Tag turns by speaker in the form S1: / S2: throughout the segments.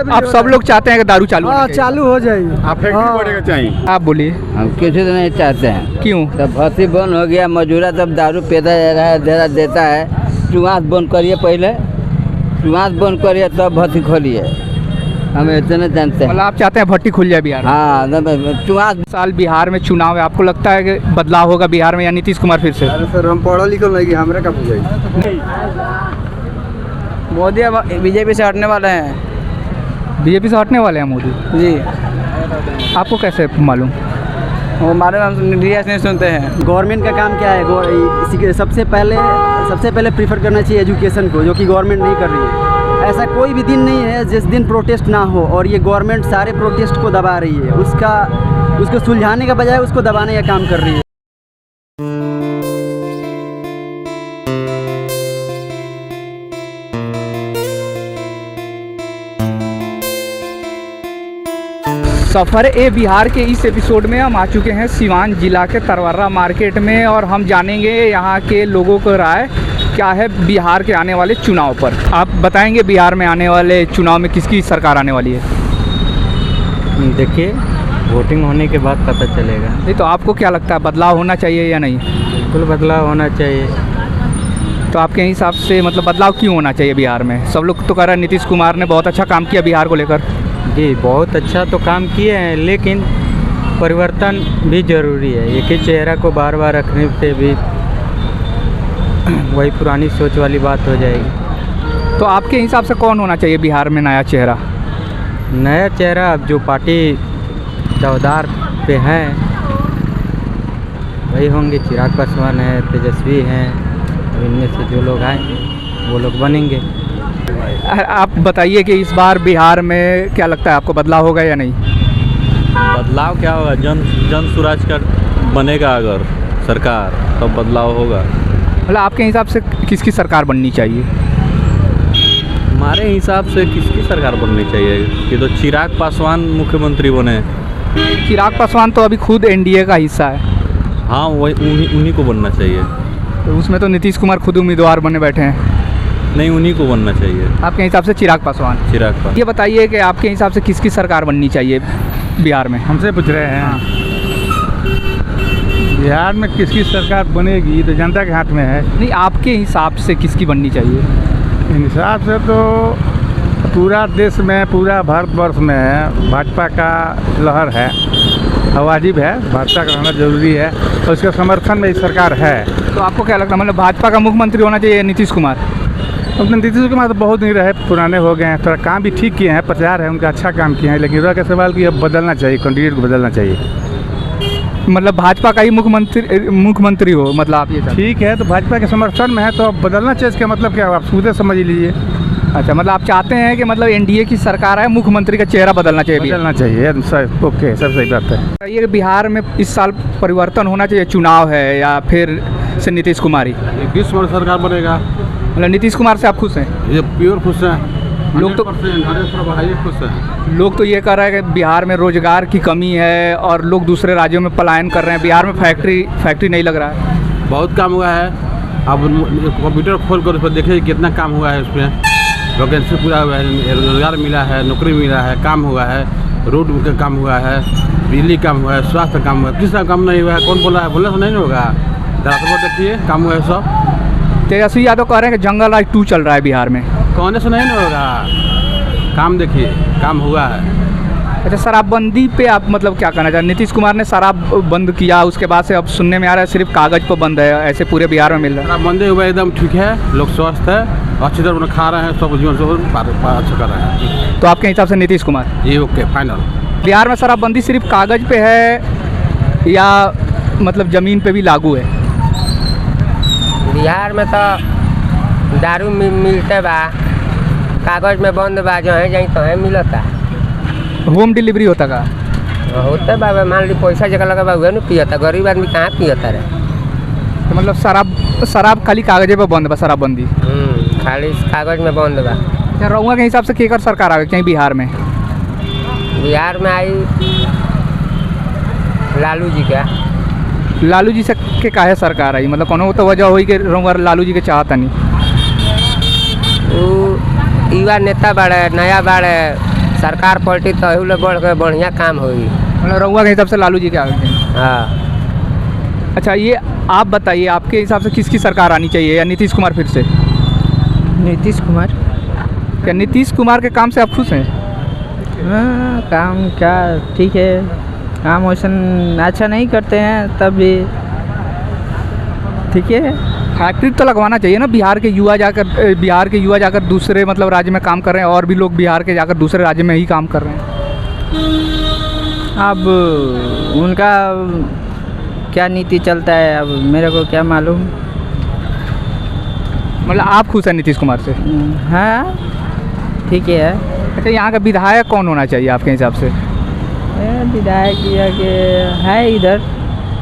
S1: आप सब लोग चाहते हैं कि दारू चालू होना चाहिए?
S2: चालू हो जाएगी।
S3: आप फैक्ट्री बढ़ेगा चाहिए।
S1: आप बोलिए।
S4: हम किसी तो नहीं चाहते हैं।
S1: क्यों?
S4: तब भर्ती बंद हो गया, मजूरा तब दारू देता है। चुआस बंद करिए, पहले चुआस बंद करिए तब भर्ती खोलिए। हम इतने जानते हैं।
S1: मतलब आप चाहते हैं भट्टी खुल जाए बिहार में?
S4: हाँ, चुआस।
S1: साल बिहार में चुनाव है, आपको लगता है कि बदलाव होगा बिहार में या नीतीश कुमार फिर से?
S2: अरे सर, हम पढ़ा लिखा नहीं, हमारे का बुझाई।
S4: मोदी अब बीजेपी से हटने वाले हैं।
S1: बीजेपी से हटने वाले हैं मोदी
S4: जी।
S1: आपको कैसे मालूम?
S4: वो हमारे हम मीडिया से नहीं सुनते हैं।
S2: गवर्नमेंट का काम क्या है? इसी के सबसे पहले प्रीफर करना चाहिए एजुकेशन को, जो कि गवर्नमेंट नहीं कर रही है। ऐसा कोई भी दिन नहीं है जिस दिन प्रोटेस्ट ना हो, और ये गवर्नमेंट सारे प्रोटेस्ट को दबा रही है। उसको सुलझाने का बजाय उसको दबाने का काम कर रही है।
S1: सफ़र ए बिहार के इस एपिसोड में हम आ चुके हैं सिवान जिला के तरवर्रा मार्केट में, और हम जानेंगे यहाँ के लोगों को राय क्या है बिहार के आने वाले चुनाव पर। आप बताएंगे बिहार में आने वाले चुनाव में किसकी सरकार आने वाली है?
S5: देखिए, वोटिंग होने के बाद पता चलेगा।
S1: नहीं तो आपको क्या लगता है, बदलाव होना चाहिए या नहीं?
S5: बिल्कुल बदलाव होना चाहिए।
S1: तो आपके हिसाब से मतलब बदलाव क्यों होना चाहिए बिहार में? सब लोग तो कह रहे हैं नीतीश कुमार ने बहुत अच्छा काम किया बिहार को लेकर।
S5: जी, बहुत अच्छा तो काम किए हैं, लेकिन परिवर्तन भी ज़रूरी है। एक ही चेहरा को बार बार रखने से भी वही पुरानी सोच वाली बात हो जाएगी।
S1: तो आपके हिसाब से कौन होना चाहिए बिहार में नया चेहरा?
S5: नया चेहरा अब जो पार्टी दावेदार पे हैं वही होंगे। चिराग पासवान है, तेजस्वी हैं, इनमें से जो लोग आए वो लोग बनेंगे।
S1: आप बताइए कि इस बार बिहार में क्या लगता है आपको, बदलाव होगा या नहीं?
S6: बदलाव क्या होगा? जन स्वराज का बनेगा अगर सरकार, तब बदलाव होगा।
S1: मतलब आपके हिसाब से किसकी सरकार बननी चाहिए?
S6: हमारे हिसाब से किसकी सरकार बननी चाहिए कि तो चिराग पासवान मुख्यमंत्री बने।
S1: चिराग पासवान तो अभी खुद एनडीए का हिस्सा है।
S6: हाँ, वही उन्हीं को बनना चाहिए।
S1: तो उसमें तो नीतीश कुमार खुद उम्मीदवार बने बैठे हैं।
S6: नहीं, उन्हीं को बनना चाहिए।
S1: आपके हिसाब से चिराग पासवान?
S6: चिराग पासवान।
S1: ये बताइए कि आपके हिसाब से किसकी सरकार बननी चाहिए बिहार में?
S3: हमसे पूछ रहे हैं बिहार में किसकी सरकार बनेगी तो जनता के हाथ में है।
S1: नहीं, आपके हिसाब से किसकी बननी चाहिए?
S3: हिसाब से तो पूरा देश में, पूरा भारतवर्ष में भाजपा का लहर है, वाजिब है, भाजपा का रहना जरूरी है, और उसके समर्थन में सरकार है।
S1: तो आपको क्या लगता है, मतलब भाजपा का मुख्यमंत्री होना चाहिए नीतीश कुमार?
S3: अपने नीतीश कुमार तो बहुत नहीं रहे, पुराने हो गए हैं, थोड़ा काम भी ठीक किए हैं, प्रचार है उनका, अच्छा काम किए हैं, लेकिन रह का सवाल कि अब बदलना चाहिए, कैंडिडेट को बदलना चाहिए।
S1: मतलब भाजपा का ही मुख्यमंत्री हो, मतलब आप ये
S3: ठीक है, तो भाजपा के समर्थन में है तो अब बदलना चाहिए। इसका मतलब क्या, आप खुद समझ लीजिए।
S1: अच्छा, मतलब आप चाहते हैं कि मतलब एनडीए की सरकार है, मुख्यमंत्री का चेहरा बदलना चाहिए?
S3: बदलना चाहिए, सब ओके, सब सही बात है।
S1: ये बिहार में इस साल परिवर्तन होना चाहिए, चुनाव है, या फिर से नीतीश कुमार ही?
S3: 20 वर्ष सरकार बनेगा।
S1: मतलब नीतीश कुमार से आप खुश हैं?
S3: ये प्योर खुश हैं।
S1: लोग तो
S3: खुश हैं।
S1: लोग तो ये कह रहे हैं कि बिहार में रोजगार की कमी है और लोग दूसरे राज्यों में पलायन कर रहे हैं, बिहार में फैक्ट्री नहीं लग रहा है।
S3: बहुत काम हुआ है। अब कंप्यूटर खोल कर उस पर देखिए कितना काम हुआ है, उसमें वैकेंसी पूरा हुआ है, रोजगार मिला है, नौकरी मिला है, काम हुआ है, रोड का काम हुआ है, बिजली काम हुआ है, स्वास्थ्य काम हुआ है। किस का काम नहीं हुआ है? कौन बोला है? बोलने से नहीं होगा। दरअसल देखिए काम हुआ है सब।
S1: तेजस्वी यादव कह रहे हैं कि जंगल राज 2 चल रहा है बिहार में।
S3: कहने से नहीं होगा, काम देखिए, काम हुआ है।
S1: अच्छा, शराबबंदी पे आप मतलब क्या कहना चाहते हैं? नीतीश कुमार ने शराब बंद किया, उसके बाद से अब सुनने में आ रहा है सिर्फ कागज़ पर बंद है, ऐसे पूरे बिहार में मिल रहा है।
S3: शराबबंदी हुआ एकदम ठीक है, लोग स्वस्थ है, अच्छी तरह उन्हें खा रहे हैं, सब जीवन से अच्छा कर रहे हैं।
S1: तो आपके हिसाब से नीतीश कुमार
S3: ये ओके फाइनल?
S1: बिहार में शराबबंदी सिर्फ कागज़ पे है या मतलब ज़मीन पे भी लागू है?
S7: बिहार में तो दारू मिलते बा, कागज में बंद बा, जो है जाई तो है मिलता।
S1: होम डिलीवरी होता का?
S7: होते बा, मान ली पैसा जगह लगा बा उहे न पियता, गरीब आदमी कहाँ पियता रे।
S1: तो मतलब शराब खाली कागजे पे बंद बा, शराबबंदी
S7: खाली कागज में बंद बा।
S1: क्या रउआ के हिसाब से केकर सरकार आवे चाहिए बिहार में?
S7: बिहार में आई लालू जी का।
S1: लालू जी से के काहे सरकार आई, मतलब कोनो तो वजह होई कि रउआ लालू जी के चाहता नहीं?
S7: युवा नेता बाड़े, नया बाड़े, सरकार पलटी तो एहू ले बढ़ के बढ़िया काम होई।
S1: मतलब रउआ के हिसाब से लालू जी के आगे हैं।
S7: हाँ,
S1: अच्छा ये आप बताइए, आपके हिसाब से किसकी सरकार आनी चाहिए, या नीतीश कुमार फिर से?
S8: नीतीश कुमार।
S1: क्या नीतीश कुमार के काम से आप खुश हैं?
S8: हाँ, काम क्या ठीक है, काम वैसा अच्छा नहीं करते हैं तब भी ठीक है।
S1: फैक्ट्री तो लगवाना चाहिए ना, बिहार के युवा जाकर दूसरे मतलब राज्य में काम कर रहे हैं, और भी लोग बिहार के जाकर दूसरे राज्य में ही काम कर रहे हैं।
S8: अब उनका क्या नीति चलता है अब मेरे को क्या मालूम।
S1: मतलब आप खुश हैं नीतीश कुमार से?
S8: हाँ ठीक है।
S1: अच्छा यहाँ का विधायक कौन होना चाहिए आपके हिसाब से?
S8: विधायक के है इधर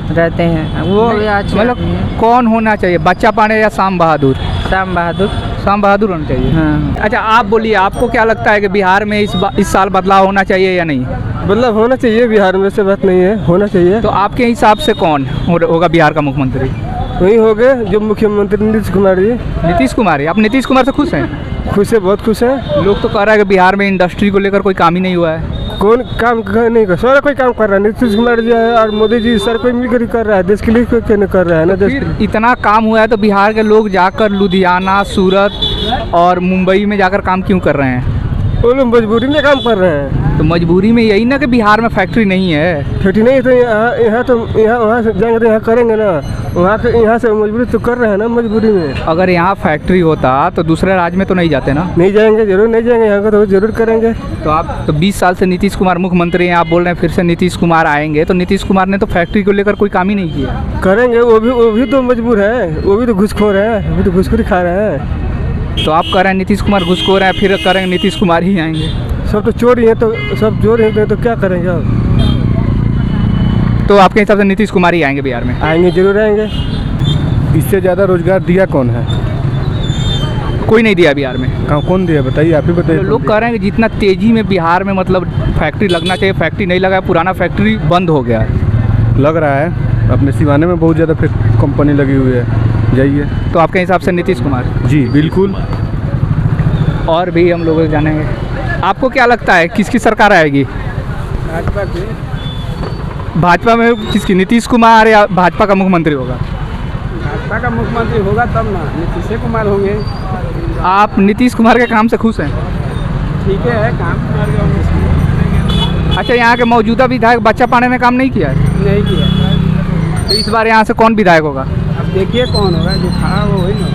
S8: रहते हैं वो अच्छा
S1: मतलब कौन होना चाहिए, बच्चा पांडे या श्याम बहादुर?
S8: श्याम बहादुर।
S1: श्याम बहादुर होना चाहिए।
S8: हाँ।
S1: अच्छा आप बोलिए, आपको क्या लगता है कि बिहार में इस साल बदलाव होना चाहिए या नहीं?
S9: बदलाव होना चाहिए, बिहार में से बात नहीं है, होना चाहिए।
S1: तो आपके हिसाब से कौन होगा बिहार का मुख्यमंत्री?
S9: वही हो गए जो मुख्यमंत्री नीतीश कुमार जी।
S1: नीतीश कुमार ही? आप नीतीश कुमार से खुश हैं?
S9: खुश है, बहुत खुश है।
S1: लोग तो कह रहे हैं कि बिहार में इंडस्ट्री को लेकर कोई काम ही नहीं हुआ है।
S9: कौन काम नहीं कर, सारा कोई काम कर रहा है। नीतीश कुमार जी और मोदी जी सर कोई मिलकर कर रहा है, देश के लिए कोई क्यों नहीं कर रहा है ना। देश
S1: फिर इतना काम हुआ है तो बिहार के लोग जाकर लुधियाना, सूरत और मुंबई में जाकर काम क्यों कर रहे हैं?
S9: वो लोग मजबूरी में काम कर रहे हैं।
S1: तो मजबूरी में यही ना कि बिहार में फैक्ट्री नहीं है।
S9: छुट्टी नहीं तो यहाँ वहाँ से जाएंगे तो यहाँ करेंगे ना, यहाँ से मजबूरी तो कर रहे हैं ना, मजबूरी में।
S1: अगर यहाँ फैक्ट्री होता तो दूसरे राज्य में तो नहीं जाते ना?
S9: नहीं जाएंगे, जरूर नहीं जाएंगे, यहाँ का तो जरूर करेंगे।
S1: तो आप तो 20 साल से नीतीश कुमार मुख्यमंत्री हैं, आप बोल रहे हैं फिर से नीतीश कुमार आएंगे, तो नीतीश कुमार ने तो फैक्ट्री को लेकर कोई काम ही नहीं किया।
S9: करेंगे, वो भी तो मजबूर है, वो भी तो घुसखोर है, वो भी तो घुसखोरी खा रहे हैं।
S1: तो आप कह रहे हैं नीतीश कुमार घुसखोर हैं, फिर करेंगे नीतीश कुमार ही आएंगे।
S9: सब तो चोर ही है, तो सब चोर हैं तो क्या करेंगे अब?
S1: तो आपके हिसाब से नीतीश कुमार ही आएंगे बिहार में?
S9: आएंगे, जरूर आएंगे। इससे ज़्यादा रोजगार दिया कौन है?
S1: कोई नहीं दिया बिहार में।
S9: कौन दिया बताइए, आप ही बताइए।
S1: तो लोग कह रहे हैं कि जितना तेज़ी में बिहार में मतलब फैक्ट्री लगना चाहिए, फैक्ट्री नहीं लगा है, पुराना फैक्ट्री बंद हो गया है।
S9: लग रहा है अपने सिवाने में बहुत ज़्यादा कंपनी लगी हुई है, जाइए।
S1: तो आपके हिसाब से नीतीश कुमार?
S9: जी बिल्कुल।
S1: और भी हम लोग जानेंगे, आपको क्या लगता है किसकी सरकार आएगी?
S9: भाजपा की।
S1: भाजपा में किसकी, नीतीश कुमार या भाजपा का मुख्यमंत्री होगा?
S9: भाजपा का मुख्यमंत्री होगा तब ना, नीतीश कुमार होंगे।
S1: आप नीतीश कुमार के काम से खुश हैं?
S9: ठीक है, काम।
S1: अच्छा यहाँ के मौजूदा विधायक बच्चा पांडे ने काम नहीं किया है?
S9: नहीं किया।
S1: तो इस बार यहाँ से कौन विधायक होगा?
S9: अब देखिए कौन होगा, जो खड़ा हो वही ना।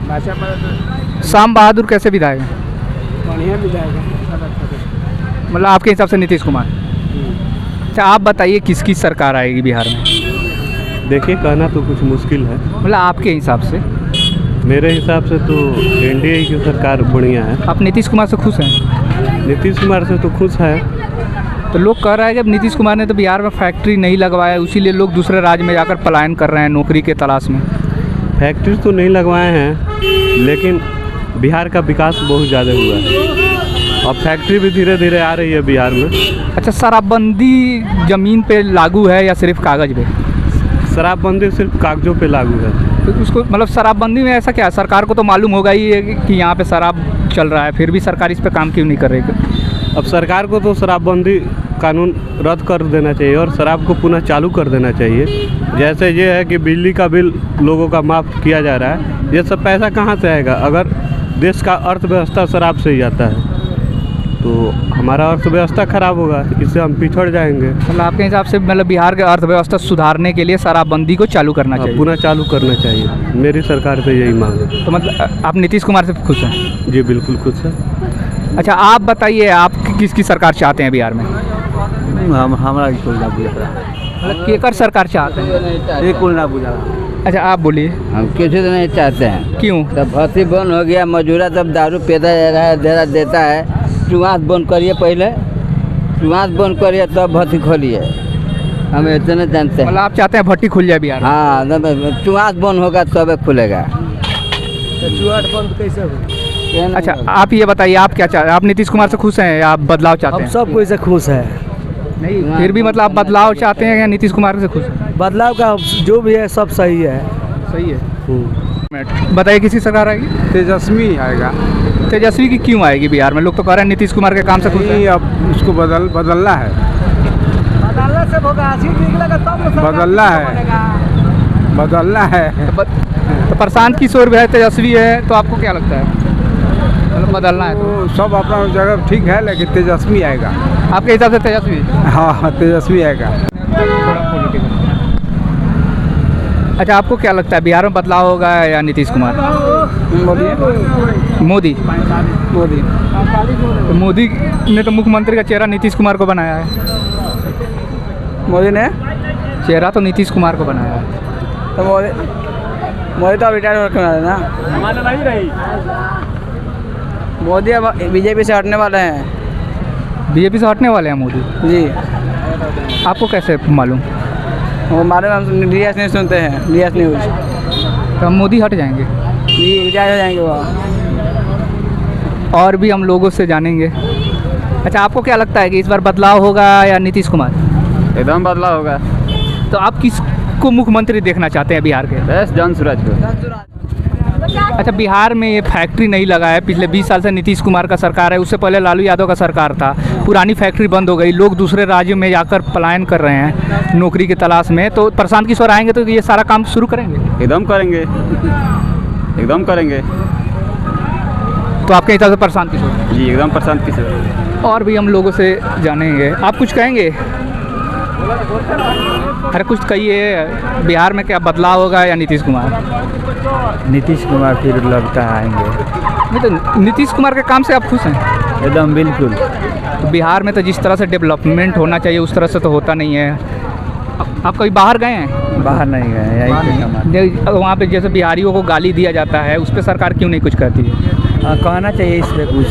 S9: भाजपा
S1: श्याम बहादुर कैसे विधायक हैं?
S9: बढ़िया विधायक है।
S1: मतलब आपके हिसाब से नीतीश कुमार? अच्छा आप बताइए किसकी सरकार आएगी बिहार में?
S6: देखिए कहना तो कुछ मुश्किल है।
S1: मतलब आपके हिसाब से?
S6: मेरे हिसाब से तो एनडीए की सरकार बढ़िया है।
S1: आप नीतीश कुमार से खुश हैं?
S6: नीतीश कुमार से तो खुश है।
S1: तो लोग कह रहे हैं कि अब नीतीश कुमार ने तो बिहार में फैक्ट्री नहीं लगवाया, इसीलिए लोग दूसरे राज्य में जाकर पलायन कर रहे हैं नौकरी के तलाश में।
S6: फैक्ट्री तो नहीं लगवाए हैं, लेकिन बिहार का विकास बहुत ज़्यादा हुआ है। अब फैक्ट्री भी धीरे धीरे आ रही है बिहार में।
S1: अच्छा शराबबंदी ज़मीन पे लागू है या सिर्फ कागज़ पे?
S6: शराबबंदी सिर्फ कागजों पे लागू है।
S1: तो उसको मतलब शराबबंदी में ऐसा क्या है, सरकार को तो मालूम होगा ही है कि यहाँ पे शराब चल रहा है, फिर भी सरकार इस पे काम क्यों नहीं कर रही?
S6: अब सरकार को तो शराबबंदी कानून रद्द कर देना चाहिए और शराब को पुनः चालू कर देना चाहिए। जैसे ये है कि बिजली का बिल लोगों का माफ़ किया जा रहा है, ये सब पैसा कहाँ से आएगा अगर देश का अर्थव्यवस्था शराब से ही आता है? तो हमारा अर्थव्यवस्था खराब होगा, इससे हम पिछड़ जाएंगे।
S1: मतलब आपके हिसाब से मतलब बिहार की अर्थव्यवस्था सुधारने के लिए शराबबंदी को चालू करना चाहिए?
S6: पुनः चालू करना चाहिए, मेरी सरकार से यही मांग है।
S1: तो मतलब आप नीतीश कुमार से खुश हैं?
S6: जी बिल्कुल खुश है।
S1: अच्छा आप बताइए, आप किसकी सरकार चाहते हैं बिहार में?
S2: हमारा कोई ना बुझा रहा,
S1: मतलब केकर सरकार चाहते हैं?
S2: ये कोई ना बुझा।
S1: अच्छा आप बोलिए।
S4: हम किसी तो नहीं चाहते हैं।
S1: क्यों?
S4: तब भर्ती बंद हो गया, मजूरा तब दारू देता है। चुआस बंद करिए, पहले चुआस बंद करिए तब भर्ती खोलिए। हम इतने जानते हैं।
S1: मतलब आप चाहते हैं भट्टी खुल जाए बिहार में?
S4: हाँ, चुआस बंद होगा तब खुलेगा।
S9: चुआस बंद कैसे होगा?
S1: अच्छा आप ये बताइए, आप क्या चाहते हैं? आप नीतीश कुमार से खुश हैं या आप बदलाव चाहते हैं?
S2: सब कोई से खुश है।
S1: नहीं फिर भी मतलब आप बदलाव चाहते हैं या नीतीश कुमार से खुश हैं?
S2: बदलाव का जो भी है सब सही है।
S1: सही है। बताइए किसी सरकार आएगी?
S9: तेजस्वी आएगा।
S1: तेजस्वी की क्यों आएगी बिहार में? लोग तो कह रहे हैं नीतीश कुमार के काम से खुश हैं।
S3: नहीं, अब उसको बदलना है, बदलना है।
S1: तो प्रशांत किशोर भी है, तेजस्वी है, तो आपको क्या लगता है? मतलब बदलना है तो
S3: तो सब अपना जगह ठीक है, लेकिन तेजस्वी आएगा।
S1: आपके हिसाब से तेजस्वी?
S3: हाँ, तेजस्वी आएगा।
S1: अच्छा, आपको क्या लगता है बिहार में बदलाव होगा या नीतीश कुमार? मोदी। तो मोदी ने तो मुख्यमंत्री का चेहरा नीतीश कुमार को बनाया है।
S8: मोदी ने
S1: चेहरा तो नीतीश कुमार को बनाया है।
S8: तो मोदी तो रिटायर होकर ना, मोदी अब बीजेपी से हटने वाले हैं।
S1: बीजेपी से हटने वाले हैं मोदी
S8: जी?
S1: आपको कैसे मालूम?
S8: वो हमारे हम डीएस न्यूज़ सुनते हैं, डीएस न्यूज़।
S1: तो हम मोदी हट जाएंगे
S8: जी, रिटायर हो जाएंगे वो।
S1: और भी हम लोगों से जानेंगे। अच्छा, आपको क्या लगता है कि इस बार बदलाव होगा या नीतीश कुमार?
S8: एकदम बदलाव होगा।
S1: तो आप किसको मुख्यमंत्री देखना चाहते हैं बिहार के?
S8: बस जॉन सूरज को।
S1: अच्छा, बिहार में ये फैक्ट्री नहीं लगा है, पिछले 20 साल से नीतीश कुमार का सरकार है, उससे पहले लालू यादव का सरकार था। पुरानी फैक्ट्री बंद हो गई, लोग दूसरे राज्यों में जाकर पलायन कर रहे हैं नौकरी की तलाश में। तो प्रशांत किशोर आएंगे तो ये सारा काम शुरू करेंगे?
S8: एकदम करेंगे, एकदम करेंगे।
S1: तो आपके हिसाब से प्रशांत किशोर?
S8: जी, एकदम प्रशांत किशोर।
S1: और भी हम लोगों से जानेंगे। आप कुछ कहेंगे? अरे कुछ कहिए, बिहार में क्या बदलाव होगा या नीतीश कुमार?
S8: नीतीश कुमार फिर लगता है आएंगे।
S1: नहीं, तो नीतीश कुमार के काम से आप खुश हैं?
S8: एकदम बिल्कुल।
S1: तो बिहार में तो जिस तरह से डेवलपमेंट होना चाहिए उस तरह से तो होता नहीं है। आप कभी बाहर गए हैं?
S8: बाहर नहीं गए, यहीं पे कमा।
S1: वहाँ पे जैसे बिहारियों को गाली दिया जाता है, उस पर सरकार क्यों नहीं कुछ कहती है?
S8: कहना चाहिए इस पर कुछ।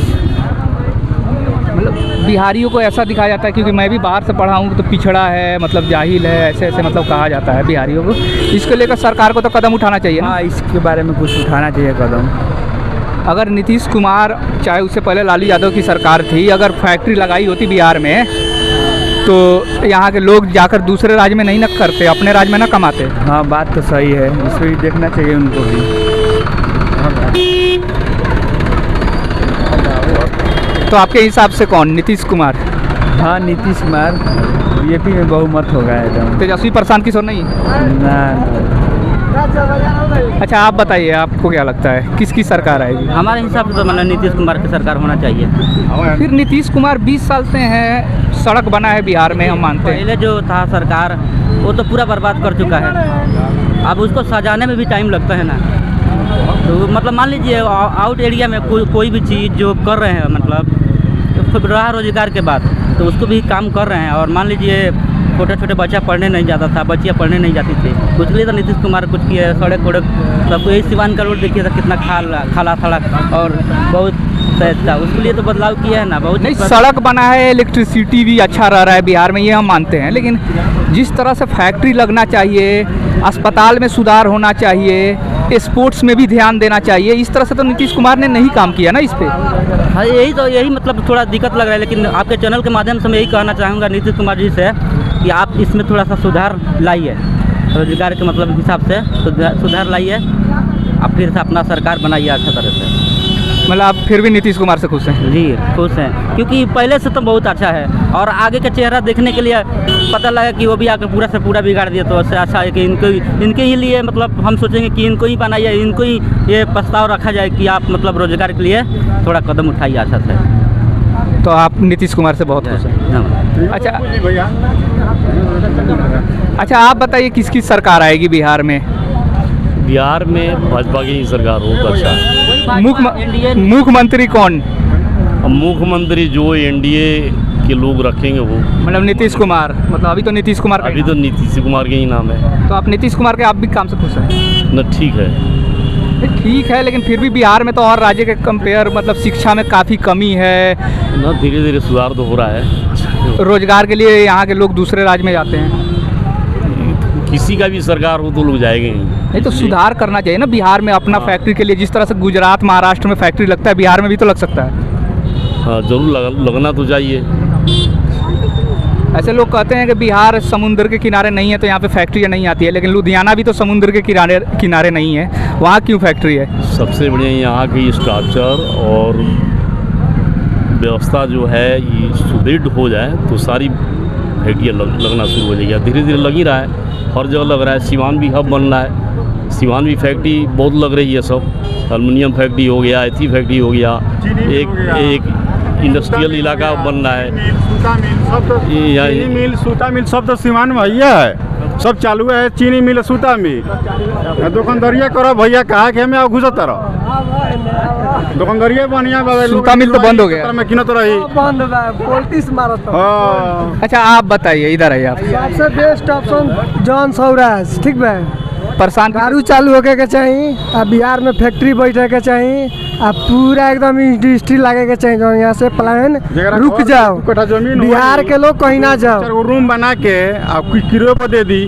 S1: मतलब बिहारियों को ऐसा दिखाया जाता है, क्योंकि मैं भी बाहर से पढ़ा हूँ, तो पिछड़ा है, मतलब जाहिल है, ऐसे ऐसे मतलब कहा जाता है बिहारियों को। इसको लेकर सरकार को तो कदम उठाना चाहिए ना?
S8: हाँ, इसके बारे में कुछ उठाना चाहिए कदम।
S1: अगर नीतीश कुमार, चाहे उससे पहले लालू यादव की सरकार थी, अगर फैक्ट्री लगाई होती बिहार में तो यहाँ के लोग जाकर दूसरे राज्य में नहीं न करते, अपने राज्य में ना कमाते।
S8: हाँ, बात तो सही है, इसको भी देखना चाहिए उनको भी।
S1: तो आपके हिसाब से कौन? नीतीश कुमार?
S8: हाँ, नीतीश कुमार। बीजेपी में बहुमत होगा एकदम।
S1: तेजस्वी प्रशांत किशोर नहीं?
S8: ना।
S1: अच्छा, आप बताइए, आपको क्या लगता है किसकी सरकार आएगी?
S4: हमारे हिसाब से तो मतलब नीतीश कुमार की सरकार होना चाहिए।
S1: फिर नीतीश कुमार 20 साल से हैं, सड़क बना है बिहार में, हम मानते हैं।
S4: पहले जो था सरकार वो तो पूरा बर्बाद कर चुका है, अब उसको सजाने में भी टाइम लगता है ना। तो मतलब मान लीजिए आउट एरिया में कोई भी चीज़ जो कर रहे हैं, मतलब रहा रोजगार के बाद, तो उसको भी काम कर रहे हैं। और मान लीजिए छोटे छोटे बच्चा पढ़ने नहीं जाता था, बच्चियाँ पढ़ने नहीं जाती थी, उसके लिए तो नीतीश कुमार कुछ किए। सड़क वड़क सबको, यही सिवान का रोड देखिए था कितना खाला सड़क और बहुत सहज था, उसके लिए तो बदलाव किया है ना बहुत।
S1: नहीं, सड़क बना है, इलेक्ट्रिसिटी भी अच्छा रह रहा है बिहार में, ये हम मानते हैं। लेकिन जिस तरह से फैक्ट्री लगना चाहिए, अस्पताल में सुधार होना चाहिए, स्पोर्ट्स में भी ध्यान देना चाहिए, इस तरह से तो नीतीश कुमार ने नहीं काम किया ना इस पर।
S4: हाँ, यही मतलब थोड़ा दिक्कत लग रहा है। लेकिन आपके चैनल के माध्यम से मैं यही कहना चाहूँगा नीतीश कुमार जी से कि आप इसमें थोड़ा सा सुधार लाइए, रोजगार के मतलब हिसाब से सुधार लाइए, आप फिर से अपना सरकार बनाइए अच्छा तरह से।
S1: मतलब आप फिर भी नीतीश कुमार से खुश हैं?
S4: जी, खुश हैं, क्योंकि पहले से तो बहुत अच्छा है। और आगे का चेहरा देखने के लिए पता लगा कि वो भी आके पूरा से पूरा बिगाड़ दिया, तो उससे अच्छा है कि इनके ही लिए मतलब हम सोचेंगे कि इनको ही बनाइए, इनको ही ये प्रस्ताव रखा जाए कि आप मतलब रोजगार के लिए थोड़ा कदम उठाइए अच्छा से।
S1: तो आप नीतीश कुमार से बहुत खुश हैं? अच्छा, आप बताइए किसकी सरकार आएगी बिहार में?
S10: बिहार में भाजपा की ही सरकार हो तो अच्छा है।
S1: मुख्यमंत्री कौन?
S10: मुख्यमंत्री जो एनडीए के लोग रखेंगे वो,
S1: मतलब नीतीश कुमार। मतलब अभी तो नीतीश कुमार का
S10: अभी तो नीतीश कुमार के ही नाम है।
S1: तो आप नीतीश कुमार के आप भी काम से खुश हैं?
S10: न ठीक है,
S1: ठीक है, लेकिन फिर भी बिहार में तो और राज्य के कंपेयर मतलब शिक्षा में काफ़ी कमी है
S10: न, धीरे धीरे सुधार तो हो रहा है।
S1: रोजगार के लिए यहाँ के लोग दूसरे राज्य में जाते हैं।
S10: किसी का भी सरकार हो तो लोग जाएंगे
S1: नहीं, तो सुधार करना चाहिए ना बिहार में अपना फैक्ट्री के लिए। जिस तरह से गुजरात महाराष्ट्र में फैक्ट्री लगता है, बिहार में भी तो लग सकता है।
S10: हाँ, जरूर लगना तो चाहिए।
S1: ऐसे लोग कहते हैं कि बिहार समुद्र के किनारे नहीं है तो यहाँ पे फैक्ट्रियाँ नहीं आती है, लेकिन लुधियाना भी तो समुद्र के किनारे नहीं है, वहाँ क्यों फैक्ट्री है?
S10: सबसे बढ़िया यहाँ की स्ट्रक्चर और व्यवस्था जो है ये सुदृढ़ हो जाए तो सारी फैक्ट्रियाँ लगना शुरू हो जाएगी। धीरे धीरे लग ही रहा है, हर जगह लग रहा है। सिवान भी हब बन रहा है, सिवान भी फैक्ट्री बहुत लग रही है। सब एल्युमिनियम फैक्ट्री हो गया, एथी फैक्ट्री हो गया, एक इंडस्ट्रियल इलाका बन रहा है।
S11: चीनी मिल, सूता मिल सब तो सिवान में है, सब चालू है। चीनी मिल, सूता मिल, दुकानदारिया करो भैया, कहा कि हमें घुसत रहो दुकानदारिया बढ़िया।
S1: सूता मिल तो बंद हो गया,
S11: मैं किनत रही
S9: बंद पोल्टिस मारत।
S1: अच्छा आप बताइए, इधर आइए आप।
S9: सबसे बेस्ट ऑप्शन जॉन सौराज, ठीक बा।
S1: परेशान
S9: दारू चालू होके के चाहिए, आ बिहार में फैक्ट्री बैठे के चाहिए, आ पूरा एकदम इंडस्ट्री लगे के चाहिए, जो यहाँ से प्लान रुक जाओ, बिहार के लोग कहीं ना जाओ।
S11: रूम बना के आप कुछ किलो पर दे दी,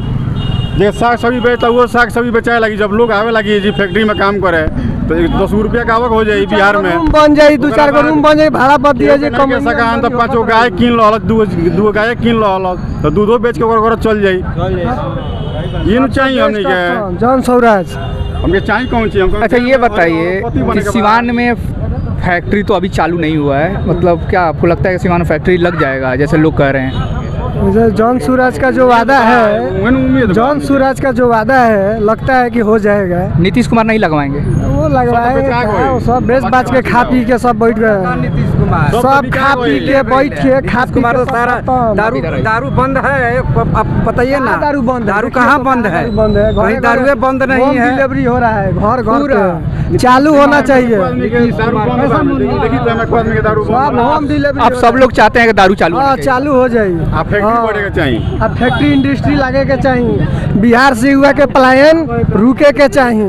S11: जो साग सब्जी बेचता वो साग सब्जी बेचाए लगी। जब लोग आवे लगी जी फैक्ट्री में काम करे तो 10 रुपया का आवक हो जाए बिहार में।
S9: रूम बन जाए, 2-4 गो रूम बन जाए, भाड़ा बद दिया जाए। कम
S11: सका तो 5 गाय कीन लो, 2 गाय कीन लो तो दूधो बेच के ओकर चल जाई। ये न चाहिए हमने के
S9: जॉन सौराज,
S11: हमके चाहिए कौन चीज हमको।
S1: अच्छा ये बताइए कि सिवान में फैक्ट्री तो अभी चालू नहीं हुआ है, मतलब क्या आपको लगता है कि सिवान में फैक्ट्री लग जाएगा जैसे लोग कह रहे हैं?
S9: जॉन सूरज का जो वादा है, जॉन सूरज का जो वादा है, लगता है कि हो जाएगा।
S1: नीतीश कुमार नहीं लगवाएंगे?
S9: वो लगवाएंगे, सब बेच बाच के खा पी के सब बैठ गए।
S2: नीतीश कुमार
S9: सब खा पी के बैठ के खा
S2: कुमार तो सारा दारू बंद है, आप बताइए ना।
S9: दारू बंद,
S2: दारू कहाँ बंद है?
S9: बंद है,
S2: कहीं दारू बंद नहीं है।
S9: डिलीवरी हो रहा है घर घर पे, चालू होना चाहिए। होम डिलीवरी
S1: आप सब लोग चाहते हैं कि दारू चालू होना चाहिए?
S9: चालू हो जाए,
S11: चाहिए।
S9: अब फैक्ट्री इंडस्ट्री लगे के चाहिए। बिहार से हुआ के पलायन रुके के चाहिए।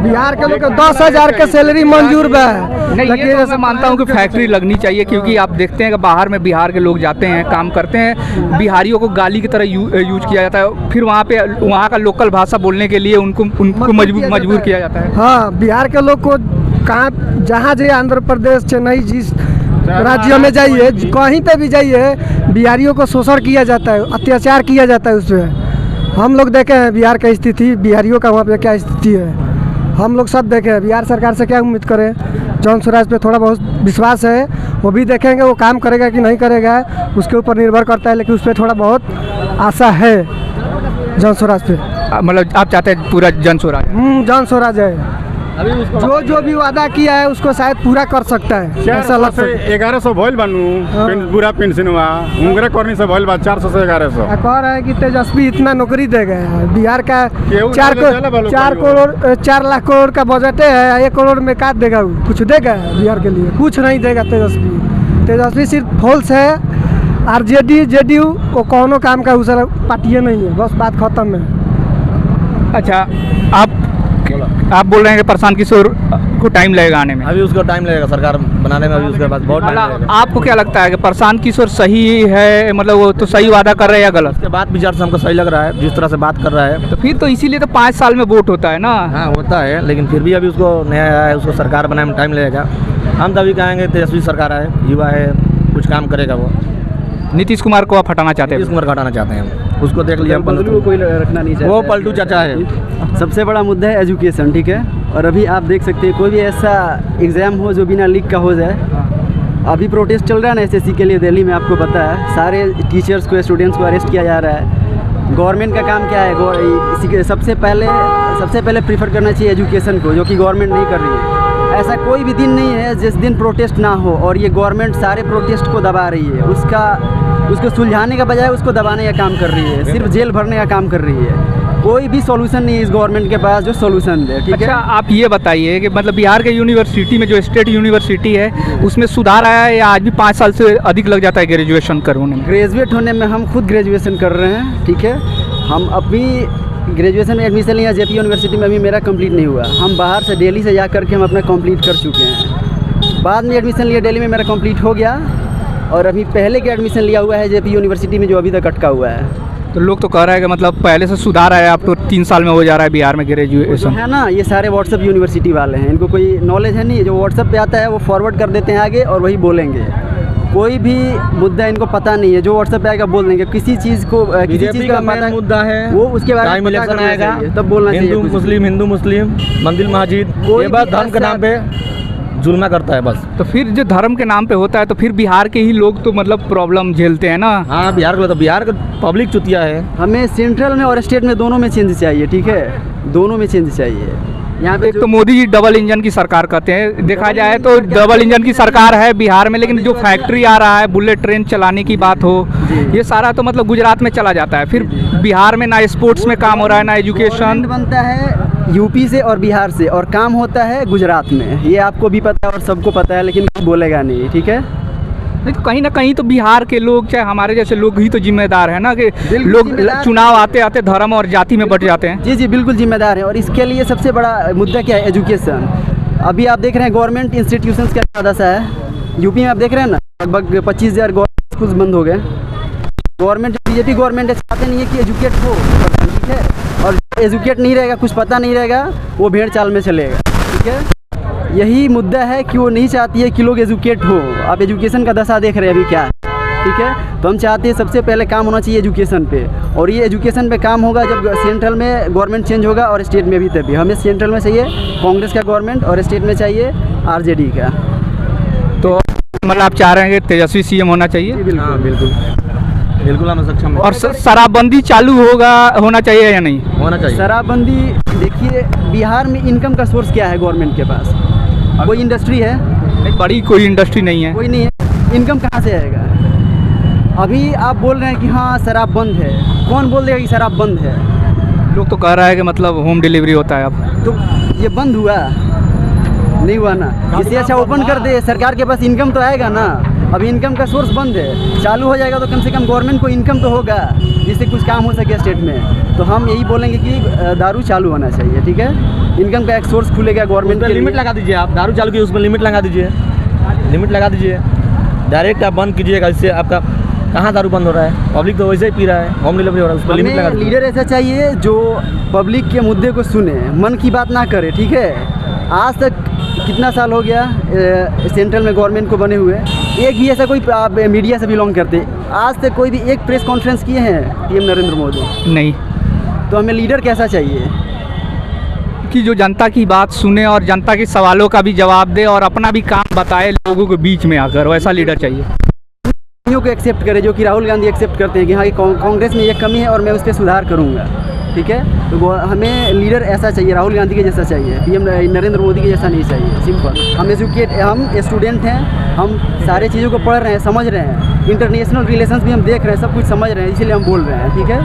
S9: बिहार के लोग 10,000 के सैलरी मंजूर बा।
S1: नहीं, ये तो मैं मानता हूँ कि फैक्ट्री लगनी चाहिए, क्योंकि आप देखते हैं कि बाहर में बिहार के लोग जाते हैं, काम करते हैं, बिहारियों को गाली की तरह यूज किया जाता है, फिर वहाँ का लोकल भाषा बोलने के लिए उनको मजबूर किया जाता है।
S9: हाँ, बिहार के लोग को कहाँ जहाँ जाइए, आंध्र प्रदेश, चेन्नई, जिस राज्यों में जाइए, कहीं पे भी जाइए, बिहारियों को शोषण किया जाता है, अत्याचार किया जाता है उससे। हम लोग देखे हैं बिहार की स्थिति, बिहारियों का वहाँ पे क्या स्थिति है, हम लोग सब देखे हैं। बिहार सरकार से क्या उम्मीद करें? जॉन सूरज पे थोड़ा बहुत विश्वास है, वो भी देखेंगे वो काम करेगा कि नहीं करेगा, उसके ऊपर निर्भर करता है, लेकिन उस पर थोड़ा बहुत आशा है जॉन सूरज पे।
S1: मतलब आप चाहते हैं पूरा जॉन सूरज?
S9: जॉन सूरज है, जो भी वादा किया है उसको शायद पूरा कर सकता है। ऐसा लगता है
S11: 1100 भइल बनू पूरा पेंशन हुआ उंगरे करनी से भइल बा 400 से 1100।
S9: कह रहा है कि तेजस्वी इतना नौकरी देगा। बिहार का 4 लाख करोड़ का बजट है, 1 करोड़ में काट देगा, वो कुछ देगा बिहार के लिए? कुछ नहीं देगा तेजस्वी सिर्फ फॉल्स है। आरजेडी जेडीयू वो कौनो काम का उस पार्टी नहीं है, बस बात खत्म है।
S1: अच्छा आप बोल रहे हैं कि प्रशांत किशोर को टाइम लगेगा आने में?
S2: अभी उसको टाइम लगेगा सरकार बनाने में, अभी उसके बाद बहुत टाइम लगेगा।
S1: आपको क्या लगता है कि प्रशांत किशोर सही है, मतलब वो तो सही वादा कर रहे हैं या गलत?
S2: उसके बाद विचार से हमको सही लग रहा है, जिस तरह से बात कर रहा है।
S1: तो फिर तो इसीलिए तो 5 साल में वोट होता है ना?
S2: हाँ होता है, लेकिन फिर भी अभी उसको नया आया है, उसको सरकार बनाने में टाइम लगेगा। हम तो अभी कहेंगे तेजस्वी सरकार है, युवा है, कुछ काम करेगा वो।
S1: नीतीश कुमार को आप हटाना चाहते हैं?
S2: नीतीश कुमार को हटाना चाहते हैं हम, उसको देख लिया, कोई रखना नहीं चाहिए, वो पलटू चाचा है।
S12: सबसे बड़ा मुद्दा है एजुकेशन, ठीक है। और अभी आप देख सकते हैं कोई भी ऐसा एग्ज़ाम हो जो बिना लीक का हो जाए। अभी प्रोटेस्ट चल रहा है ना एसएससी के लिए दिल्ली में, आपको पता है सारे टीचर्स को, स्टूडेंट्स को अरेस्ट किया जा रहा है। गवर्नमेंट का काम क्या है? इसी के सबसे पहले प्रीफर करना चाहिए एजुकेशन को, जो कि गवर्नमेंट नहीं कर रही है। ऐसा कोई भी दिन नहीं है जिस दिन प्रोटेस्ट ना हो, और ये गवर्नमेंट सारे प्रोटेस्ट को दबा रही है। उसको सुलझाने का बजाय उसको दबाने का काम कर रही है, सिर्फ जेल भरने का काम कर रही है। कोई भी सॉल्यूशन नहीं है इस गवर्नमेंट के पास जो सॉल्यूशन दे, ठीक है।
S1: अच्छा आप ये बताइए कि मतलब बिहार के यूनिवर्सिटी में जो स्टेट यूनिवर्सिटी है उसमें सुधार आया है, या आज भी 5 साल से अधिक लग जाता है ग्रेजुएशन करने में?
S12: ग्रेजुएट होने में हम खुद ग्रेजुएशन कर रहे हैं, ठीक है। हम अभी ग्रेजुएशन में एडमिशन लिया जेपी यूनिवर्सिटी में, अभी मेरा कंप्लीट नहीं हुआ। हम बाहर से दिल्ली से जा करके हम अपना कंप्लीट कर चुके हैं। बाद में एडमिशन लिया दिल्ली में, मेरा कंप्लीट हो गया, और अभी पहले के एडमिशन लिया हुआ है जेपी यूनिवर्सिटी में, जो अभी तक अटका हुआ है।
S1: तो लोग तो कह रहे हैं कि मतलब पहले से सुधार आया, अब तो 3 साल में हो जा रहा है बिहार में ग्रेजुएशन।
S12: है ना, ये सारे व्हाट्सएप यूनिवर्सिटी वाले हैं, इनको कोई नॉलेज है नहीं। जो व्हाट्सएप पे आता है वो फॉरवर्ड कर देते हैं आगे और वही बोलेंगे। कोई भी मुद्दा इनको पता नहीं है, जो व्हाट्सएप पे आएगा बोल देंगे। किसी चीज़ को किसी चीज़ का पता
S13: मुद्दा है
S12: वो उसके बारे में पता करना
S13: आएगा
S12: चाहिए, तब बोलना चाहिए।
S13: हिंदू मुस्लिम मंदिर मस्जिद
S12: कोई
S13: ये बात
S12: भी
S13: धर्म के
S12: ऐसा-
S13: नाम पे जुल्मा करता है बस।
S1: तो फिर जो धर्म के नाम पे होता है तो फिर बिहार के ही लोग तो मतलब प्रॉब्लम झेलते हैं ना।
S13: हाँ बिहार के, तो बिहार का पब्लिक चुतिया है।
S12: हमें सेंट्रल में और स्टेट में दोनों में चेंज चाहिए, ठीक है, दोनों में चेंज चाहिए। यहाँ पे
S1: एक तो मोदी जी डबल इंजन की सरकार कहते हैं, देखा जाए तो डबल इंजन की सरकार है बिहार में, लेकिन जो फैक्ट्री आ रहा है, बुलेट ट्रेन चलाने की बात हो, ये सारा तो मतलब गुजरात में चला जाता है। फिर बिहार में ना स्पोर्ट्स में काम हो रहा है, ना एजुकेशन।
S12: गवर्नमेंट बनता है यूपी से और बिहार से, और काम होता है गुजरात में। ये आपको भी पता है और सबको पता है, लेकिन कोई बोलेगा नहीं, ठीक है।
S1: नहीं तो कहीं ना कहीं तो बिहार के लोग, चाहे हमारे जैसे लोग ही तो जिम्मेदार है ना, कि लोग
S12: जिम्मेदार-
S1: चुनाव आते आते धर्म और जाति में बट जाते हैं।
S12: जी जी बिल्कुल जिम्मेदार है। और इसके लिए सबसे बड़ा मुद्दा क्या है? एजुकेशन। अभी आप देख रहे हैं गवर्नमेंट इंस्टीट्यूशंस का क्या दशा है यूपी में। आप देख रहे हैं ना, लगभग 25,000 गवर्नमेंट स्कूल्स बंद हो गए। गवर्नमेंट, बीजेपी गवर्नमेंट चाहते नहीं है कि एजुकेट हो, ठीक है, और एजुकेट नहीं रहेगा, कुछ पता नहीं रहेगा, वो भेड़ चाल में चलेगा, ठीक है। यही मुद्दा है कि वो नहीं चाहती है कि लोग एजुकेट हो। आप एजुकेशन का दशा देख रहे हैं अभी क्या है, ठीक है। तो हम चाहते हैं सबसे पहले काम होना चाहिए एजुकेशन पे, और ये एजुकेशन पे काम होगा जब सेंट्रल में गवर्नमेंट चेंज होगा और स्टेट में भी तभी। हमें सेंट्रल में चाहिए कांग्रेस का गवर्नमेंट और स्टेट में चाहिए आरजेडी का।
S1: तो मतलब आप चाह रहे हैं कि तेजस्वी सीएम होना चाहिए?
S13: हाँ बिल्कुल बिल्कुल हम सक्षम हैं।
S1: और शराबबंदी चालू होना चाहिए या नहीं
S13: होना चाहिए?
S12: शराबबंदी, देखिए बिहार में इनकम का सोर्स क्या है गवर्नमेंट के पास? कोई इंडस्ट्री है?
S1: बड़ी कोई इंडस्ट्री नहीं है।
S12: कोई नहीं है। इनकम कहाँ से आएगा? अभी आप बोल रहे हैं कि हाँ शराब बंद है, कौन बोल देगा कि शराब बंद है?
S1: लोग तो कह रहा है कि मतलब होम डिलीवरी होता है अब।
S12: तो ये बंद हुआ नहीं हुआ ना? इससे अच्छा ओपन कर दे, सरकार के पास इनकम तो आएगा ना। अभी इनकम का सोर्स बंद है, चालू हो जाएगा तो कम से कम गवर्नमेंट को इनकम तो होगा, जिससे कुछ काम हो सके स्टेट में। तो हम यही बोलेंगे कि दारू चालू होना चाहिए, ठीक है। इनकम का एक सोर्स खुलेगा गवर्नमेंट के लिए।
S13: लिमिट लगा दीजिए आप, दारू चालू की उसमें लिमिट लगा दीजिए, लिमिट लगा दीजिए। डायरेक्ट आप बंद कीजिएगा, इससे आपका कहाँ दारू बंद हो रहा है? पब्लिक तो वैसे ही पी रहा है, होम डिलीवरी हो रहा है, उस पर लिमिट लगा
S12: हमें
S13: दीजिए।
S12: लीडर ऐसा चाहिए जो पब्लिक के मुद्दे को सुने, मन की बात ना करे, ठीक है। आज तक कितना साल हो गया सेंट्रल में गवर्नमेंट को बने हुए, एक भी ऐसा कोई आप मीडिया से बिलोंग करते आज तक कोई भी एक प्रेस कॉन्फ्रेंस किए हैं पीएम नरेंद्र मोदी?
S1: नहीं।
S12: तो हमें लीडर कैसा चाहिए
S1: कि जो जनता की बात सुने और जनता के सवालों का भी जवाब दे और अपना भी काम बताए लोगों के बीच में आकर, वैसा लीडर चाहिए।
S12: को एक्सेप्ट करे, जो कि राहुल गांधी एक्सेप्ट करते हैं कि हाँ ये कांग्रेस में ये कमी है और मैं उस पर सुधार करूँगा, ठीक है। तो हमें लीडर ऐसा चाहिए, राहुल गांधी के जैसा चाहिए, पीएम नरेंद्र मोदी के जैसा नहीं चाहिए, सिंपल। हम स्टूडेंट हैं, हम सारे चीज़ों को पढ़ रहे हैं, समझ रहे हैं, इंटरनेशनल रिलेशंस भी हम देख रहे हैं, सब कुछ समझ रहे हैं, इसीलिए हम बोल रहे हैं, ठीक है।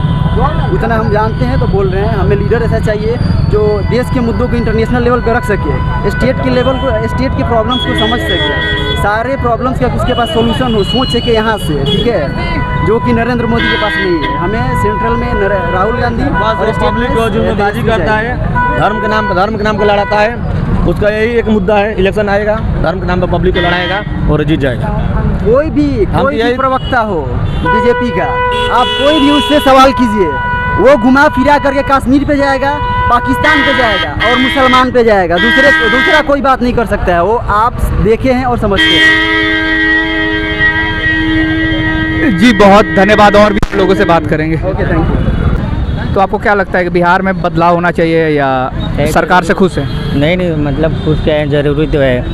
S12: उतना हम जानते हैं तो बोल रहे हैं। हमें लीडर ऐसा चाहिए जो देश के मुद्दों को इंटरनेशनल लेवल पर रख सके, स्टेट के लेवल को, स्टेट के प्रॉब्लम्स को समझ सके, सारे प्रॉब्लम्स का उसके पास सोल्यूशन हो, सोच सके यहाँ से, ठीक है, जो कि नरेंद्र मोदी के पास नहीं है। हमें सेंट्रल में राहुल गांधी और
S13: पब्लिक को जुम्मेबाजी करता है, धर्म के नाम को लड़ाता है, उसका यही एक मुद्दा है। इलेक्शन आएगा, धर्म के नाम पर पब्लिक को लड़ाएगा और जीत जाएगा।
S12: कोई भी प्रवक्ता हो बीजेपी का, आप कोई भी उससे सवाल कीजिए, वो घुमा फिरा करके कश्मीर पे जाएगा, पाकिस्तान पे जाएगा और मुसलमान पे जाएगा, दूसरा कोई बात नहीं कर सकता है। वो आप देखे हैं और समझते हैं।
S1: जी बहुत धन्यवाद, और भी लोगों से बात करेंगे।
S12: Okay, thank you.
S1: तो आपको क्या लगता है कि बिहार में बदलाव होना चाहिए या सरकार से खुश है?
S4: नहीं मतलब खुश क्या है, ज़रूरी तो है।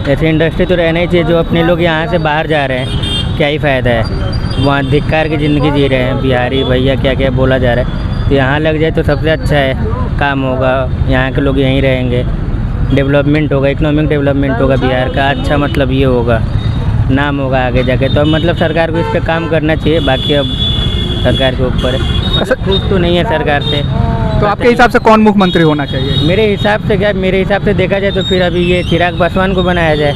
S4: ऐसी इंडस्ट्री तो रहना ही चाहिए। जो अपने लोग यहाँ से बाहर जा रहे हैं, क्या ही फ़ायदा है, वहाँ धिक्कार की ज़िंदगी जी रहे हैं, बिहारी भैया क्या क्या बोला जा रहा है। तो यहाँ लग जाए तो सबसे अच्छा है, काम होगा, यहाँ के लोग यहीं रहेंगे, डेवलपमेंट होगा, इकोनॉमिक डेवलपमेंट होगा बिहार का, अच्छा मतलब ये होगा, नाम होगा आगे जाके। तो मतलब सरकार को इस पर काम करना चाहिए, बाकी अब सरकार के ऊपर है। खुश तो नहीं है सरकार से।
S1: तो आपके हिसाब से कौन मुख्यमंत्री होना चाहिए?
S4: मेरे हिसाब से क्या, मेरे हिसाब से देखा जाए तो फिर अभी ये चिराग पासवान को बनाया जाए,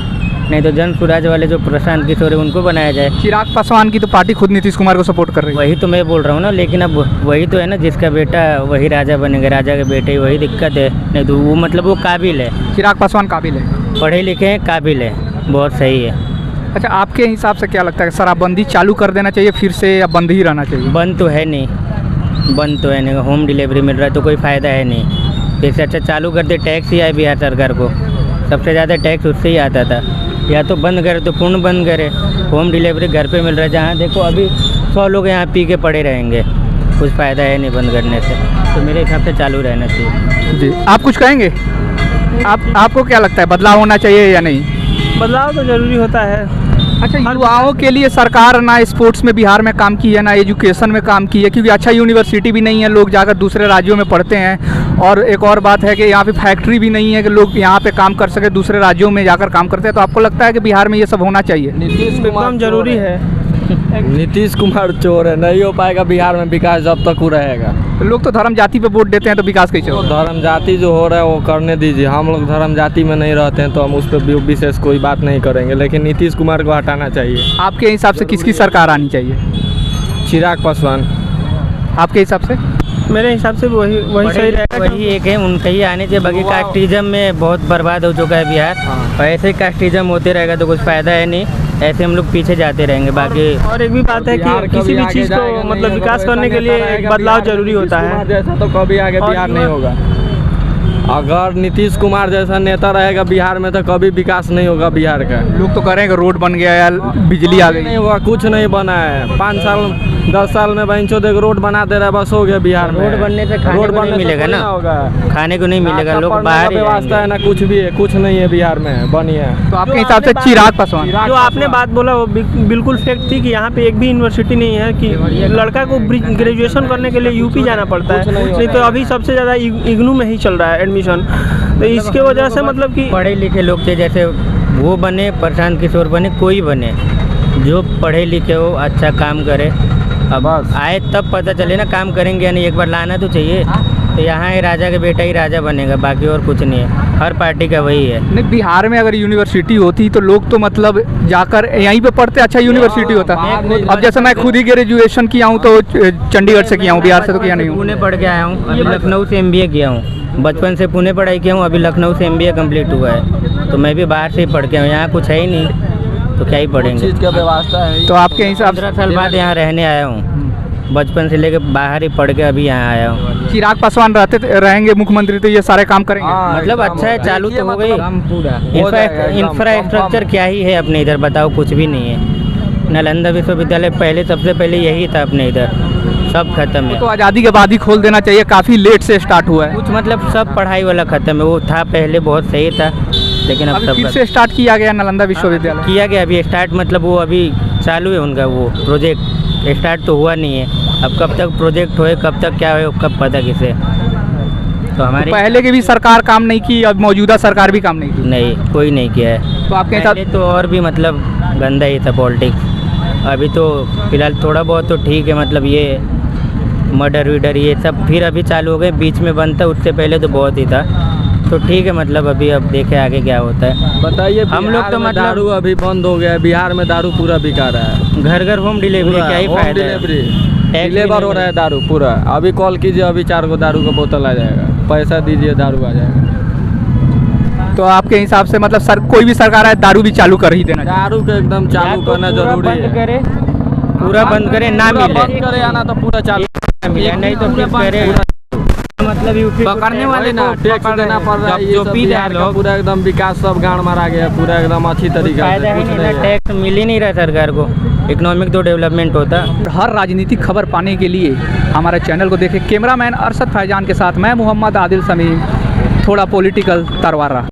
S4: नहीं तो जन स्वराज वाले जो प्रशांत किशोर है उनको बनाया जाए।
S1: चिराग पासवान की तो पार्टी खुद नीतीश कुमार को सपोर्ट कर रही है।
S4: वही तो मैं बोल रहा हूँ ना, लेकिन अब वही तो है ना, जिसका बेटा वही राजा बनेगा, राजा के बेटे, वही दिक्कत है। नहीं तो वो मतलब वो काबिल है,
S1: चिराग पासवान काबिल है,
S4: पढ़े लिखे हैं, काबिल है, बहुत सही है।
S1: अच्छा, आपके हिसाब से क्या लगता है, शराबबंदी चालू कर देना चाहिए फिर से या बंद ही रहना चाहिए?
S4: बंद तो है नहीं, बंद तो है नहीं, होम डिलीवरी मिल रहा है तो कोई फ़ायदा है नहीं। इससे अच्छा चालू कर दे, टैक्स ही आए बिहार सरकार को, सबसे ज़्यादा टैक्स उससे ही आता था। या तो बंद करे तो पूर्ण बंद करे। होम डिलीवरी घर पे मिल रहा है, जहाँ देखो अभी 100 लोग यहाँ पी के पड़े रहेंगे, कुछ फ़ायदा है नहीं बंद करने से। तो मेरे हिसाब से चालू रहना चाहिए।
S1: जी, आप कुछ कहेंगे? आपको क्या लगता है, बदलाव होना चाहिए या नहीं?
S14: बदलाव तो ज़रूरी होता है।
S1: अच्छा, युवाओं के लिए सरकार ना स्पोर्ट्स में बिहार में काम की है, ना एजुकेशन में काम की है, क्योंकि अच्छा यूनिवर्सिटी भी नहीं है, लोग जाकर दूसरे राज्यों में पढ़ते हैं। और एक और बात है कि यहाँ पे फैक्ट्री भी नहीं है कि लोग यहाँ पे काम कर सके, दूसरे राज्यों में जाकर काम करते हैं। तो आपको लगता है कि बिहार में ये सब होना चाहिए?
S14: एकदम ज़रूरी है।
S13: नीतीश कुमार चोर है, नहीं हो पाएगा बिहार में विकास जब तक वो रहेगा।
S1: लोग तो धर्म जाति पे वोट देते हैं, तो विकास कैसे होगा?
S13: धर्म जाति जो हो रहा है वो करने दीजिए। हम लोग धर्म जाति में नहीं रहते हैं तो हम उस पर विशेष कोई बात नहीं करेंगे, लेकिन नीतीश कुमार को हटाना चाहिए।
S1: आपके हिसाब से किसकी सरकार आनी चाहिए?
S13: चिराग पासवान।
S1: आपके हिसाब से?
S14: मेरे हिसाब से वही सही रहेगा।
S4: वही एक है, उनका ही आने चाहिए। बाकी कास्टिज्म में बहुत बर्बाद हो चुका है बिहार, और ऐसे कास्टिज्म होते रहेगा तो कुछ फ़ायदा है नहीं, ऐसे हम लोग पीछे जाते रहेंगे। बाकी
S14: और एक भी बात है कि किसी भी चीज़ को मतलब विकास करने के लिए एक बदलाव जरूरी होता है।
S13: जैसा तो कभी आगे बिहार नहीं होगा। अगर नीतीश कुमार जैसा नेता रहेगा बिहार में तो कभी विकास नहीं होगा बिहार का।
S1: लोग तो कह रहे हैं कि रोड बन गया या बिजली आ गई।
S13: नहीं हुआ, कुछ नहीं बना है। 5 साल 10 साल में बहनचोद एक रोड बना दे रहा है, बस हो गया बिहार में।
S4: रोड बनने से खाने को नहीं मिलेगा ना, खाने को नहीं मिलेगा, लोग बाहर
S13: व्यवस्था है ना, कुछ भी है, कुछ नहीं है बिहार में बनी है।
S1: तो आपके हिसाब से चिराग पासवान?
S14: जो आपने बात बोला वो बिल्कुल फैक्ट थी कि यहाँ पे एक भी यूनिवर्सिटी नहीं है, कि लड़का को ग्रेजुएशन करने के लिए यूपी जाना पड़ता है, नहीं तो अभी सबसे ज़्यादा इग्नू में ही चल रहा है एडमिशन। तो इसके वजह से मतलब कि
S4: पढ़े लिखे लोग थे, जैसे वो बने, प्रशांत किशोर बने, कोई बने, जो पढ़े लिखे हो, अच्छा काम करे। अब आए तब पता चले ना काम करेंगे या नहीं, एक बार लाना तो चाहिए। तो यहाँ ही राजा का बेटा ही राजा बनेगा, बाकी और कुछ नहीं है। हर पार्टी का वही है।
S1: नहीं, बिहार में अगर यूनिवर्सिटी होती तो लोग तो मतलब जाकर यहीं पे पढ़ते, अच्छा यूनिवर्सिटी होता। अब जैसे मैं खुद ही ग्रेजुएशन किया हूँ तो चंडीगढ़ से किया हूँ, बिहार से तो किया नहीं हूँ।
S4: पुणे पढ़ के आया हूँ, अभी लखनऊ से MBA किया हूँ। बचपन से पुणे पढ़ाई किया हूँ, अभी लखनऊ से MBA कंप्लीट हुआ है। तो मैं भी बाहर से ही पढ़ के आया हूँ, यहाँ कुछ है ही नहीं तो क्या ही पढ़ेंगे।
S13: चीज़ का व्यवस्था है।
S1: तो आपके हिसाब से?
S4: 15 साल बाद यहाँ रहने आया हूँ, बचपन से लेके बाहर ही पढ़ के अभी यहाँ आया हूँ।
S1: चिराग पासवान रहेंगे मुख्यमंत्री तो ये सारे काम करेंगे?
S4: मतलब अच्छा है, चालू तो हो गई। इंफ्रास्ट्रक्चर क्या ही है अपने इधर, बताओ, कुछ भी नहीं है। नालंदा विश्वविद्यालय पहले सबसे पहले यही था अपने इधर, सब खत्म है।
S1: तो आज़ादी के बाद ही खोल देना चाहिए, काफ़ी लेट से स्टार्ट हुआ है।
S4: कुछ मतलब सब पढ़ाई वाला खत्म है, वो था पहले बहुत सही था, लेकिन अब सब
S1: फिर से स्टार्ट किया गया नालंदा विश्वविद्यालय।
S4: किया गया अभी स्टार्ट, मतलब वो अभी चालू है उनका वो प्रोजेक्ट, स्टार्ट तो हुआ नहीं है। अब कब तक प्रोजेक्ट होए, कब तक क्या होए, कब पता किसे। तो हमारे
S1: पहले की भी सरकार काम नहीं की, अब मौजूदा सरकार भी काम नहीं की?
S4: नहीं, कोई नहीं किया है।
S1: तो आपके
S4: पहले तो और भी मतलब गंदा ही था पॉलिटिक्स। अभी तो फिलहाल थोड़ा बहुत तो ठीक है, मतलब ये मर्डर वीडर ये सब फिर अभी चालू हो गए, बीच में बंद था, उससे पहले तो बहुत ही था। तो ठीक है, मतलब अभी अब देखे आगे क्या होता है।
S13: बताइए,
S4: हम लोग तो मतलब
S13: दारू अभी बंद हो गया है बिहार में, दारू पूरा बिका रहा है।
S4: घर घर होम डिलीवरी, क्या ही फायदा है।
S13: डिलीवर हो रहा है दारू पूरा। अभी कॉल कीजिए, अभी 4 को दारू का बोतल आ जाएगा, पैसा दीजिए दारू आ जाएगा।
S1: तो आपके हिसाब से मतलब कोई भी सरकार आए दारू भी चालू कर ही देना चाहिए?
S13: दारू को एकदम चालू करना जरूरी है।
S4: पूरा बंद करे, ना मिले
S13: आना तो पूरा चालू
S4: मिले, नहीं तो फिर करे मतलब
S13: पकड़ने वाले ना, टैक्स देना पड़ रहा है।
S4: जो पी रहे लोग
S13: पूरा एकदम विकास सब गाड़ मारा गया, पूरा एकदम अच्छी तरीके से।
S4: टैक्स मिल ही नहीं रहा सरकार को, इकोनॉमिक तो डेवलपमेंट होता।
S1: हर राजनीतिक खबर पाने के लिए हमारे चैनल को देखें। कैमरामैन अरशद फैजान के साथ मैं मोहम्मद आदिल समीम, थोड़ा पॉलिटिकल तरवारा।